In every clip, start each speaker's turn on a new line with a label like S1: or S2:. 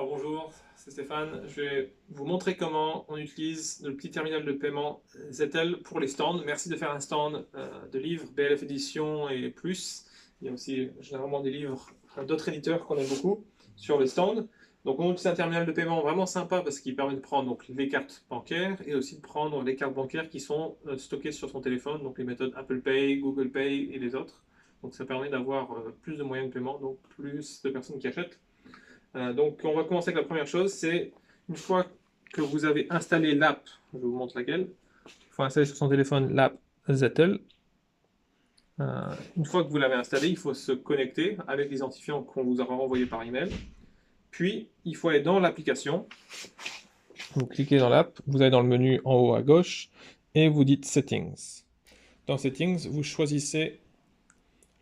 S1: Alors bonjour, c'est Stéphane. Je vais vous montrer comment on utilise le petit terminal de paiement Zettel pour les stands. Merci de faire un stand de livres BLF Édition et plus. Il y a aussi généralement des livres d'autres éditeurs qu'on aime beaucoup sur les stands. Donc on utilise un terminal de paiement vraiment sympa parce qu'il permet de prendre donc, les cartes bancaires et aussi de prendre les cartes bancaires qui sont stockées sur son téléphone, donc les méthodes Apple Pay, Google Pay et les autres. Donc ça permet d'avoir plus de moyens de paiement, donc plus de personnes qui achètent. Donc on va commencer avec la première chose, c'est une fois que vous avez installé l'app, je vous montre laquelle, il faut installer sur son téléphone l'app Zettel. Une fois que vous l'avez installé, il faut se connecter avec l'identifiant qu'on vous aura renvoyé par email. Puis il faut aller dans l'application, vous cliquez dans l'app, vous allez dans le menu en haut à gauche et vous dites Settings. Dans Settings, vous choisissez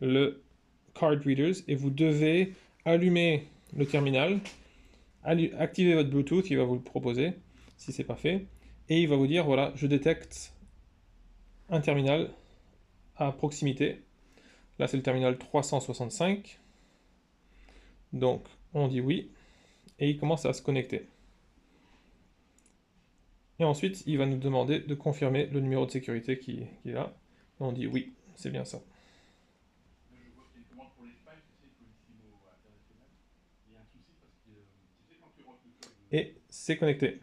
S1: le Card Readers et vous devez allumer le terminal, activez votre Bluetooth, il va vous le proposer, si c'est pas fait, et il va vous dire, voilà, je détecte un terminal à proximité. Là, c'est le terminal 365. Donc, on dit oui, et il commence à se connecter. Et ensuite, il va nous demander de confirmer le numéro de sécurité qui est là. Et on dit oui, c'est bien ça. Et c'est connecté.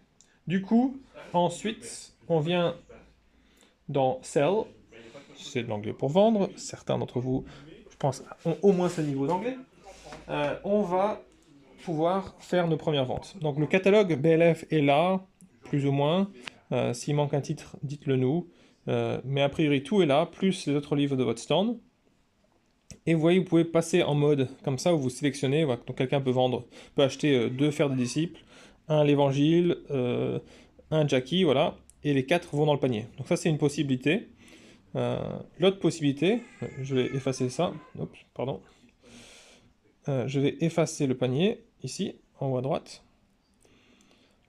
S1: Du coup, ensuite, on vient dans Sell, c'est de l'anglais pour vendre, certains d'entre vous, je pense, ont au moins ce niveau d'anglais. On va pouvoir faire nos premières ventes. Donc le catalogue BLF est là, plus ou moins. S'il manque un titre, dites-le nous. Mais a priori, tout est là, plus les autres livres de votre stand. Et vous voyez, vous pouvez passer en mode comme ça, où vous sélectionnez. Voilà, donc quelqu'un peut acheter 2 Fers des disciples, un l'Évangile, un Jackie, voilà. Et les 4 vont dans le panier. Donc ça, c'est une possibilité. L'autre possibilité, je vais effacer ça. Oups, pardon. Je vais effacer le panier, ici, en haut à droite.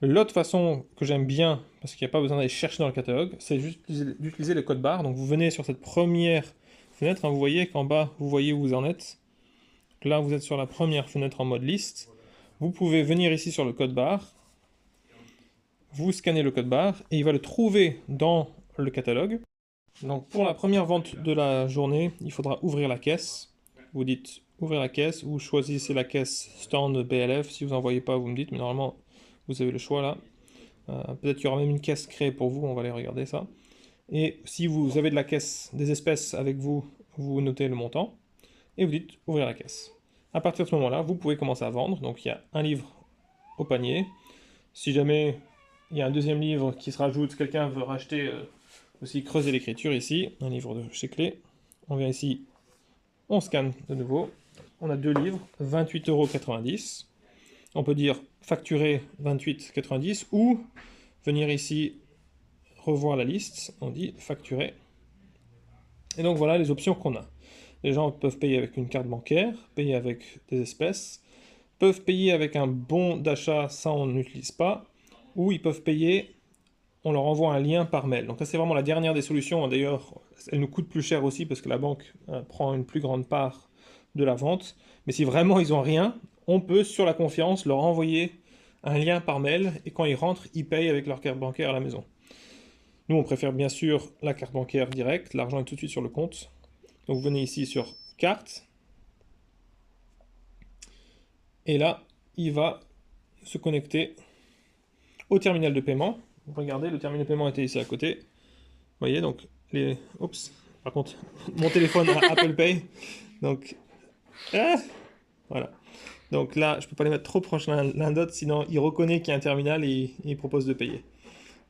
S1: L'autre façon que j'aime bien, parce qu'il n'y a pas besoin d'aller chercher dans le catalogue, c'est juste d'utiliser le code barre. Donc vous venez sur cette première fenêtre, hein, vous voyez qu'en bas, vous voyez où vous en êtes. Là, vous êtes sur la première fenêtre en mode liste. Vous pouvez venir ici sur le code barre, vous scannez le code barre, et il va le trouver dans le catalogue. Donc pour la première vente de la journée, il faudra ouvrir la caisse. Vous dites ouvrir la caisse, vous choisissez la caisse stand BLF. Si vous n'en voyez pas, vous me dites, mais normalement, vous avez le choix là. Peut-être qu'il y aura même une caisse créée pour vous, on va aller regarder ça. Et si vous avez de la caisse, des espèces avec vous, vous notez le montant, et vous dites ouvrir la caisse. À partir de ce moment-là, vous pouvez commencer à vendre. Donc il y a un livre au panier. Si jamais il y a un deuxième livre qui se rajoute, quelqu'un veut racheter aussi creuser l'écriture ici, un livre de chez Clé. On vient ici, on scanne de nouveau. On a 2 livres, 28,90 €. On peut dire facturer 28,90 € ou venir ici revoir la liste, on dit facturer. Et donc voilà les options qu'on a. Les gens peuvent payer avec une carte bancaire, payer avec des espèces, peuvent payer avec un bon d'achat, ça on n'utilise pas, ou ils peuvent payer, on leur envoie un lien par mail. Donc ça c'est vraiment la dernière des solutions, d'ailleurs elle nous coûte plus cher aussi parce que la banque prend une plus grande part de la vente. Mais si vraiment ils n'ont rien, on peut sur la confiance leur envoyer un lien par mail et quand ils rentrent, ils payent avec leur carte bancaire à la maison. Nous, on préfère bien sûr la carte bancaire directe, l'argent est tout de suite sur le compte. Donc vous venez ici sur carte, et là, il va se connecter au terminal de paiement. Regardez, le terminal de paiement était ici à côté. Vous voyez, donc les... Oups, par contre, mon téléphone a Apple Pay. Donc, voilà. Donc là, je ne peux pas les mettre trop proches l'un d'autre, sinon il reconnaît qu'il y a un terminal et il propose de payer.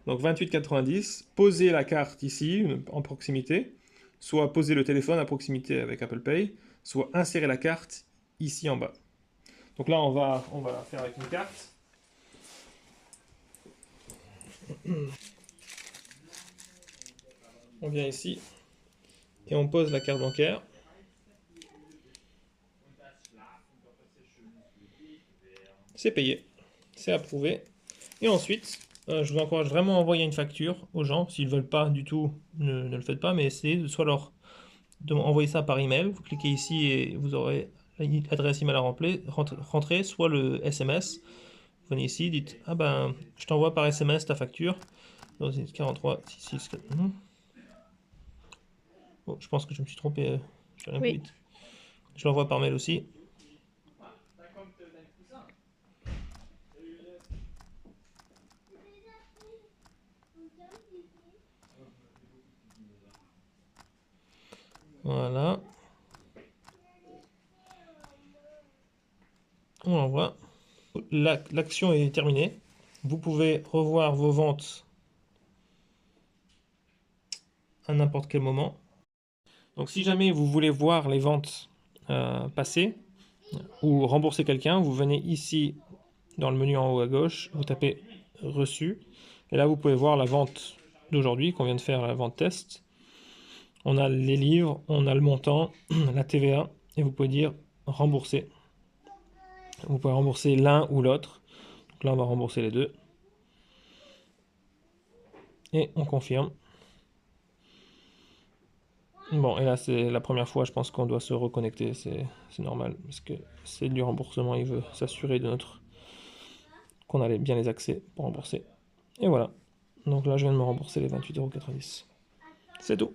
S1: Donc 28,90, posez la carte ici, en proximité, soit poser le téléphone à proximité avec Apple Pay, soit insérer la carte ici en bas. Donc là, on va la faire avec une carte. On vient ici et on pose la carte bancaire. C'est payé, c'est approuvé. Et ensuite, je vous encourage vraiment à envoyer une facture aux gens. S'ils ne veulent pas du tout, ne le faites pas, mais essayez de soit leur envoyer ça par email. Vous cliquez ici et vous aurez l'adresse email à rentrer, soit le SMS. venez ici, dites ah ben je t'envoie par SMS ta facture. Donc c'est 43 66 4. Oh, je pense que je me suis trompé, je vais rien plus
S2: Oui.
S1: vite. Je l'envoie par mail aussi. Voilà. On envoie. L'action est terminée. Vous pouvez revoir vos ventes à n'importe quel moment. Donc si jamais vous voulez voir les ventes passer ou rembourser quelqu'un, vous venez ici dans le menu en haut à gauche, vous tapez reçu, et là vous pouvez voir la vente d'aujourd'hui qu'on vient de faire, la vente test. On a les livres, on a le montant, la TVA, et vous pouvez dire rembourser. Vous pouvez rembourser l'un ou l'autre. Donc là on va rembourser les deux. Et on confirme. Bon, et là c'est la première fois, je pense qu'on doit se reconnecter, c'est normal, parce que c'est du remboursement, il veut s'assurer de qu'on a bien les accès pour rembourser. Et voilà. Donc là je viens de me rembourser les 28,90 €. C'est tout.